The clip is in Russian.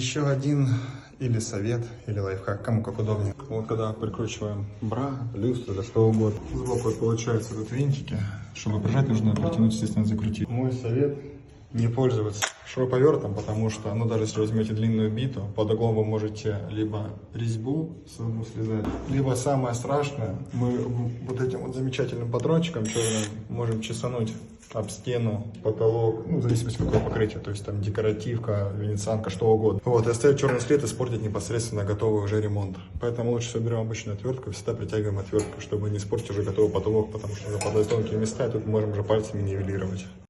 Еще один или совет, или лайфхак, кому как удобнее. Вот когда прикручиваем бра, люстру или что угодно, сбоку вот получаются тут винтики. Чтобы прижать, нужно протянуть, естественно, закрутить. Мой совет: не пользоваться шуруповертом, потому что, ну, даже если возьмете длинную биту, под углом вы можете либо резьбу саму слезать, либо самое страшное, мы вот этим вот замечательным патрончиком черным можем чесануть об стену, потолок, ну, в зависимости какое покрытие, то есть там декоративка, венецианка, что угодно. Вот, и оставить черный след, испортить непосредственно готовый уже ремонт. Поэтому лучше всего берем обычную отвертку и всегда притягиваем отвертку, чтобы не испортить уже готовый потолок, потому что западают тонкие места, и тут мы можем уже пальцами нивелировать.